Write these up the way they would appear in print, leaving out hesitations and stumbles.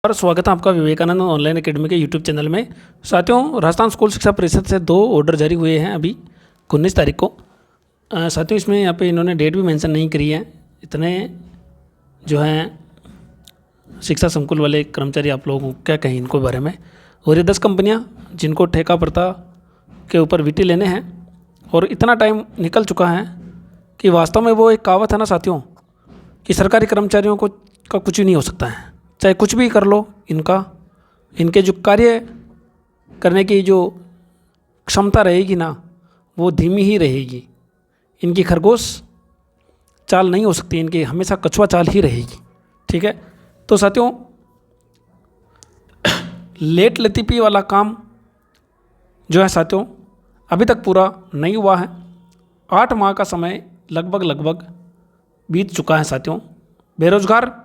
और स्वागत है आपका विवेकानंद ऑनलाइन एकेडमी के यूट्यूब चैनल में। साथियों, राजस्थान स्कूल शिक्षा परिषद से 2 ऑर्डर जारी हुए हैं अभी 19 तारीख को। साथियों, इसमें यहाँ पे इन्होंने डेट भी मेंशन नहीं करी है। इतने जो हैं शिक्षा संकुल वाले कर्मचारी, आप लोगों को क्या कहें इनको बारे में। और ये 10 कंपनियाँ जिनको ठेका प्रथा के ऊपर वीटी लेने हैं, और इतना टाइम निकल चुका है कि वास्तव में वो एक कहावत है ना साथियों, कि सरकारी कर्मचारियों को का कुछ भी नहीं हो सकता है। चाहे कुछ भी कर लो, इनके जो कार्य करने की जो क्षमता रहेगी ना, वो धीमी ही रहेगी। इनकी खरगोश चाल नहीं हो सकती, इनकी हमेशा कछुआ चाल ही रहेगी। ठीक है, तो साथियों, लेट लतीफ़ी वाला काम जो है साथियों अभी तक पूरा नहीं हुआ है। 8 माह का समय लगभग बीत चुका है साथियों। बेरोजगार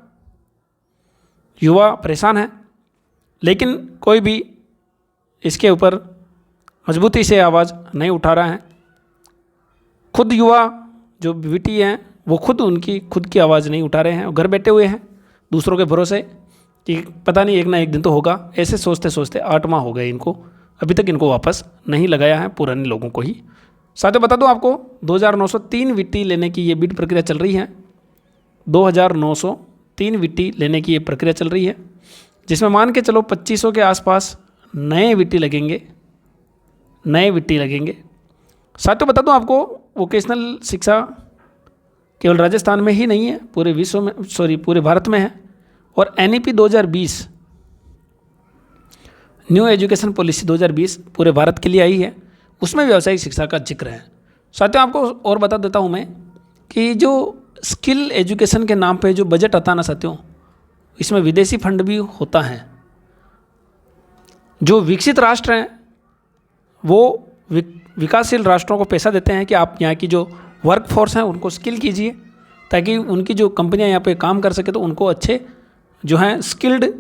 युवा परेशान है, लेकिन कोई भी इसके ऊपर मजबूती से आवाज़ नहीं उठा रहा है। खुद युवा जो वीटी हैं वो खुद की आवाज़ नहीं उठा रहे हैं, घर बैठे हुए हैं दूसरों के भरोसे कि पता नहीं एक ना एक दिन तो होगा। ऐसे सोचते सोचते 8 माह हो गए इनको, अभी तक इनको वापस नहीं लगाया है, पुराने लोगों को ही। साथियों, बता दूं आपको, 2903 वीटी लेने की ये बिड प्रक्रिया चल रही है। 2903 वीटी लेने की ये प्रक्रिया चल रही है, जिसमें मान के चलो 2500 के आसपास नए वीटी लगेंगे। साथियों, बता दूं आपको, वोकेशनल शिक्षा केवल राजस्थान में ही नहीं है, पूरे भारत में है। और एनईपी 2020, न्यू एजुकेशन पॉलिसी 2020 पूरे भारत के लिए आई है, उसमें व्यावसायिक शिक्षा का जिक्र है। साथियों, आपको और बता देता हूँ मैं कि जो स्किल एजुकेशन के नाम पे जो बजट आता है ना साथियों, इसमें विदेशी फंड भी होता है। जो विकसित राष्ट्र हैं वो विकासशील राष्ट्रों को पैसा देते हैं कि आप यहाँ की जो वर्क फोर्स हैं उनको स्किल कीजिए, ताकि उनकी जो कंपनियाँ यहाँ पे काम कर सके तो उनको अच्छे जो हैं स्किल्ड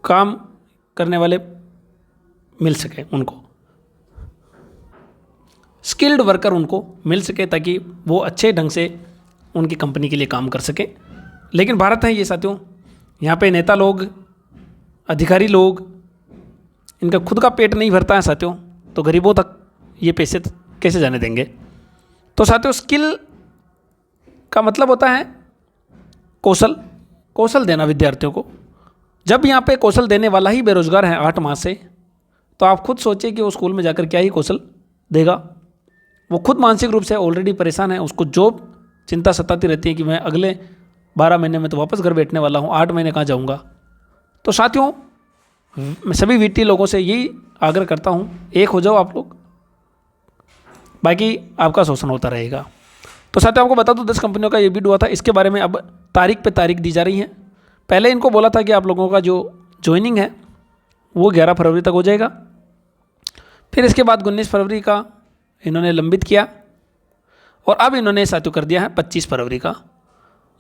काम करने वाले मिल सके, उनको स्किल्ड वर्कर उनको मिल सके, ताकि वो अच्छे ढंग से उनकी कंपनी के लिए काम कर सके। लेकिन भारत है ये साथियों, यहाँ पे नेता लोग, अधिकारी लोग, इनका खुद का पेट नहीं भरता है साथियों, तो गरीबों तक ये पैसे कैसे जाने देंगे। तो साथियों, स्किल का मतलब होता है कौशल देना विद्यार्थियों को। जब यहाँ पे कौशल देने वाला ही बेरोजगार है 8 माह से, तो आप खुद सोचिए कि वो स्कूल में जाकर क्या ही कौशल देगा। वो खुद मानसिक रूप से ऑलरेडी परेशान है, उसको जॉब चिंता सताती रहती है कि मैं अगले 12 महीने में तो वापस घर बैठने वाला हूँ, 8 महीने कहाँ जाऊँगा। तो साथियों, मैं सभी वीटी लोगों से यही आग्रह करता हूँ, एक हो जाओ आप लोग, बाकी आपका शोषण होता रहेगा। तो साथियों, आपको बता दूँ 10 कंपनियों का ये बिड हुआ था, इसके बारे में अब तारीख पे तारीख दी जा रही है। पहले इनको बोला था कि आप लोगों का जो ज्वाइनिंग है वो 11 फरवरी तक हो जाएगा। फिर इसके बाद 19 फरवरी का इन्होंने लंबित किया, और अब इन्होंने साथियों कर दिया है 25 फरवरी का।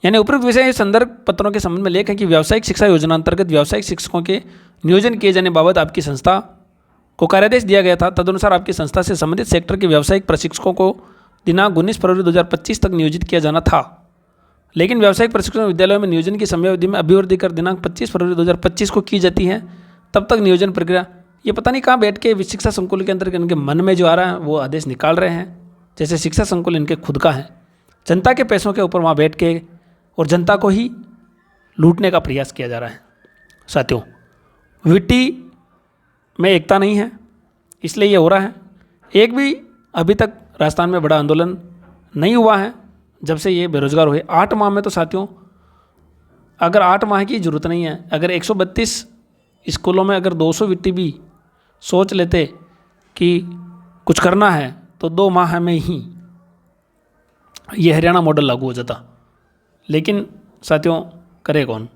यानी उपरोक्त विषय संदर्भ पत्रों के संबंध में लेख है कि व्यावसायिक शिक्षा योजना अंतर्गत व्यावसायिक शिक्षकों के नियोजन किए जाने बाबत आपकी संस्था को कार्यादेश दिया गया था। तदनुसार आपकी संस्था से संबंधित सेक्टर के व्यावसायिक प्रशिक्षकों को दिनांक 19 फरवरी 2025 तक नियोजित किया जाना था, लेकिन व्यावसायिक प्रशिक्षण विद्यालयों में नियोजन की समयावधि में अभिवृद्धि कर दिनांक 25 फरवरी 2025 को की जाती है। तब तक नियोजन प्रक्रिया, ये पता नहीं कहाँ बैठ के शिक्षा संकुल के अंदर इनके मन में जो आ रहा है वो आदेश निकाल रहे हैं, जैसे शिक्षा संकुल इनके खुद का है। जनता के पैसों के ऊपर वहाँ बैठ के और जनता को ही लूटने का प्रयास किया जा रहा है। साथियों, वीटी में एकता नहीं है, इसलिए ये हो रहा है। एक भी अभी तक राजस्थान में बड़ा आंदोलन नहीं हुआ है जब से ये बेरोजगार हुए। 8 माह में तो साथियों, अगर 8 माह की जरूरत नहीं है, अगर 132 स्कूलों में अगर 200 वीटी भी सोच लेते कि कुछ करना है, तो 2 माह में ही ये हरियाणा मॉडल लागू हो जाता। लेकिन साथियों, करे कौन?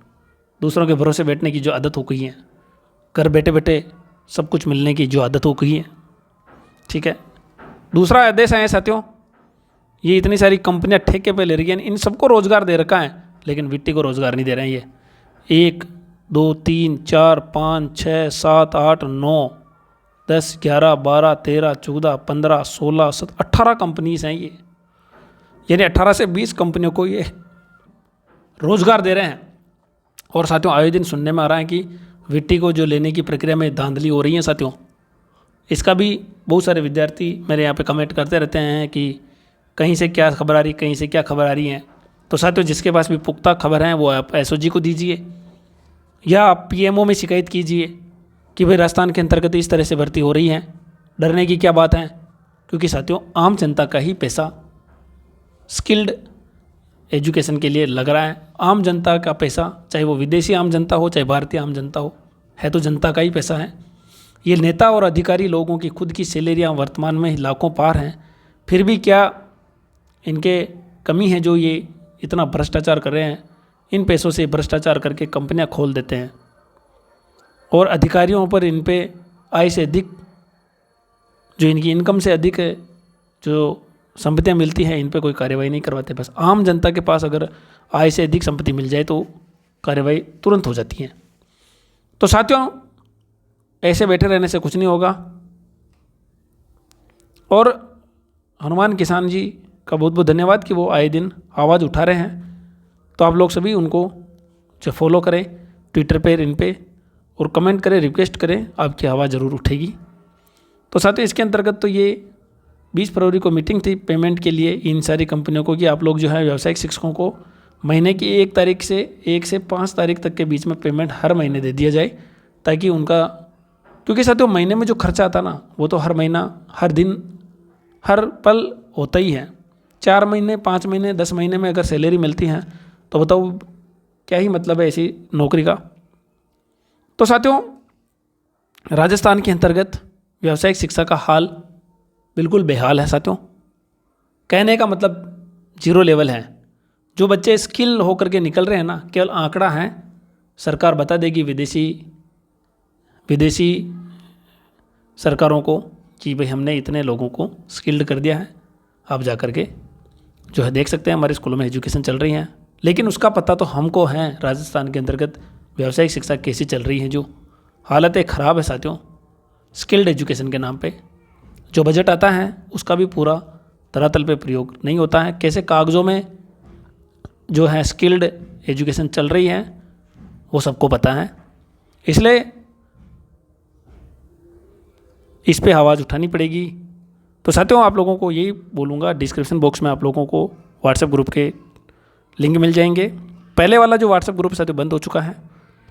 दूसरों के भरोसे बैठने की जो आदत हो गई है, घर बैठे बैठे सब कुछ मिलने की जो आदत हो गई है। ठीक है, दूसरा आदेश है साथियों, ये इतनी सारी कंपनियां ठेके पे ले रही हैं, इन सबको रोजगार दे रखा है, लेकिन वीटी को रोजगार नहीं दे रहे हैं। ये 1 2 3 4 5 6 7 8 9 10 11 12 13 14 15 16 17 18 कंपनीज हैं ये, यानी 18 से 20 कंपनियों को ये रोजगार दे रहे हैं। और साथियों आए दिन सुनने में आ रहा है कि विट्टी को जो लेने की प्रक्रिया में धांधली हो रही है साथियों। इसका भी बहुत सारे विद्यार्थी मेरे यहाँ पे कमेंट करते रहते हैं कि कहीं से क्या खबर आ रही, कहीं से क्या खबर आ रही है। तो साथियों जिसके पास भी पुख्ता खबर है वो आप एसओजी को दीजिए या आप पीएमओ में शिकायत कीजिए कि भाई राजस्थान के अंतर्गत इस तरह से भर्ती हो रही है, डरने की क्या बात है। क्योंकि साथियों आम जनता का ही पैसा स्किल्ड एजुकेशन के लिए लग रहा है। आम जनता का पैसा, चाहे वो विदेशी आम जनता हो चाहे भारतीय आम जनता हो, है तो जनता का ही पैसा है। ये नेता और अधिकारी लोगों की खुद की सैलरियाँ वर्तमान में लाखों पार हैं, फिर भी क्या इनके कमी है जो ये इतना भ्रष्टाचार कर रहे हैं। इन पैसों से भ्रष्टाचार करके कंपनियां खोल देते हैं और अधिकारियों पर इन पे आय से अधिक, जो इनकी इनकम से अधिक है, जो संपत्तियां मिलती हैं, इन पे कोई कार्रवाई नहीं करवाते। बस आम जनता के पास अगर आय से अधिक संपत्ति मिल जाए तो कार्रवाई तुरंत हो जाती है। तो साथियों ऐसे बैठे रहने से कुछ नहीं होगा। और हनुमान किसान जी का बहुत बहुत धन्यवाद कि वो आए दिन आवाज़ उठा रहे हैं। तो आप लोग सभी उनको जो फॉलो करें ट्विटर पे, इन पे, और कमेंट करें, रिक्वेस्ट करें, आपकी आवाज़ ज़रूर उठेगी। तो साथियों इसके अंतर्गत तो ये 20 फरवरी को मीटिंग थी पेमेंट के लिए इन सारी कंपनियों को कि आप लोग जो है व्यावसायिक शिक्षकों को महीने की 1 तारीख से 1 से 5 तारीख तक के बीच में पेमेंट हर महीने दे दिया जाए, ताकि उनका, क्योंकि साथियों महीने में जो खर्चा आता ना वो तो हर महीना, हर दिन, हर पल होता ही है। 4 महीने, 5 महीने, 10 महीने में अगर सैलरी मिलती है तो बताओ क्या ही मतलब है ऐसी नौकरी का। तो साथियों राजस्थान के अंतर्गत व्यावसायिक शिक्षा का हाल बिल्कुल बेहाल है साथियों। कहने का मतलब 0 लेवल है। जो बच्चे स्किल होकर के निकल रहे हैं ना, केवल आंकड़ा है। सरकार बता देगी विदेशी सरकारों को कि भाई हमने इतने लोगों को स्किल्ड कर दिया है, आप जा कर के जो है देख सकते हैं हमारे स्कूलों में एजुकेशन चल रही है। लेकिन उसका पता तो हमको है राजस्थान के अंतर्गत व्यावसायिक शिक्षा कैसी चल रही है। जो हालतें ख़राब है साथियों स्किल्ड एजुकेशन के नाम पे। जो बजट आता है उसका भी पूरा धरातल पे प्रयोग नहीं होता है। कैसे कागज़ों में जो है स्किल्ड एजुकेशन चल रही है वो सबको पता है। इसलिए इस पे आवाज़ उठानी पड़ेगी। तो साथियों आप लोगों को यही बोलूँगा, डिस्क्रिप्शन बॉक्स में आप लोगों को व्हाट्सएप ग्रुप के लिंक मिल जाएंगे। पहले वाला जो व्हाट्सएप ग्रुप साथियों बंद हो चुका है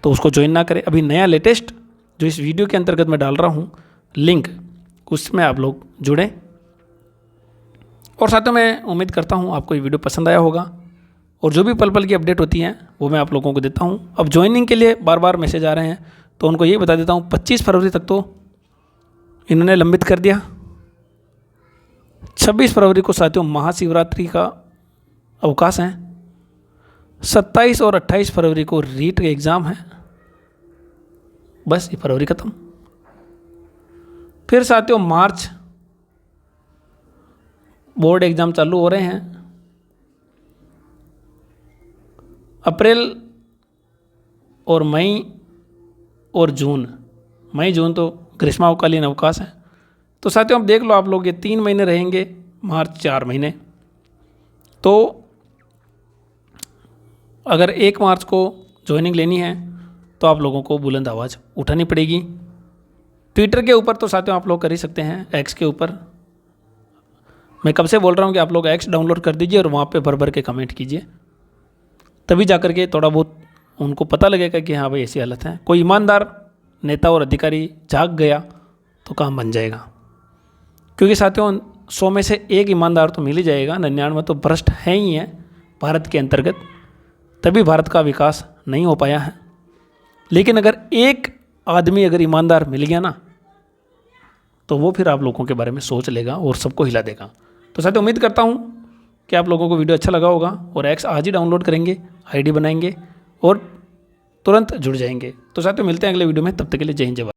तो उसको ज्वाइन ना करें। अभी नया लेटेस्ट जो इस वीडियो के अंतर्गत मैं डाल रहा हूँ लिंक, उसमें आप लोग जुड़ें। और साथियों मैं उम्मीद करता हूँ आपको ये वीडियो पसंद आया होगा और जो भी पल पल की अपडेट होती हैं वो मैं आप लोगों को देता हूँ। अब ज्वाइनिंग के लिए बार बार मैसेज आ रहे हैं तो उनको ये बता देता हूँ 25 फरवरी तक तो इन्होंने लंबित कर दिया। 26 फरवरी को साथियों महाशिवरात्रि का अवकाश है। 27 और 28 फरवरी को रीट के एग्ज़ाम है। बस ये फरवरी ख़त्म। फिर साथियों मार्च बोर्ड एग्ज़ाम चालू हो रहे हैं। अप्रैल और मई और जून, मई जून तो ग्रीष्माकालीन अवकाश है। तो साथियों अब देख लो आप लोग ये 3 महीने रहेंगे, मार्च 4 महीने। तो अगर 1 मार्च को ज्वाइनिंग लेनी है तो आप लोगों को बुलंद आवाज़ उठानी पड़ेगी। ट्विटर के ऊपर तो साथियों आप लोग कर ही सकते हैं, एक्स के ऊपर मैं कब से बोल रहा हूँ कि आप लोग एक्स डाउनलोड कर दीजिए और वहाँ पे भर भर के कमेंट कीजिए, तभी जा कर के थोड़ा बहुत उनको पता लगेगा कि हाँ भाई ऐसी हालत है। कोई ईमानदार नेता और अधिकारी जाग गया तो काम बन जाएगा। क्योंकि साथियों 100 में से 1 ईमानदार तो मिल ही जाएगा, 99 तो भ्रष्ट है ही है भारत के अंतर्गत, तभी भारत का विकास नहीं हो पाया है। लेकिन अगर 1 आदमी अगर ईमानदार मिल गया ना तो वो फिर आप लोगों के बारे में सोच लेगा और सबको हिला देगा। तो साथियों उम्मीद करता हूँ कि आप लोगों को वीडियो अच्छा लगा होगा और एक्स आज ही डाउनलोड करेंगे, आईडी बनाएंगे और तुरंत जुड़ जाएंगे। तो साथियों मिलते हैं अगले वीडियो में, तब तक के लिए जय हिंद जय भारत।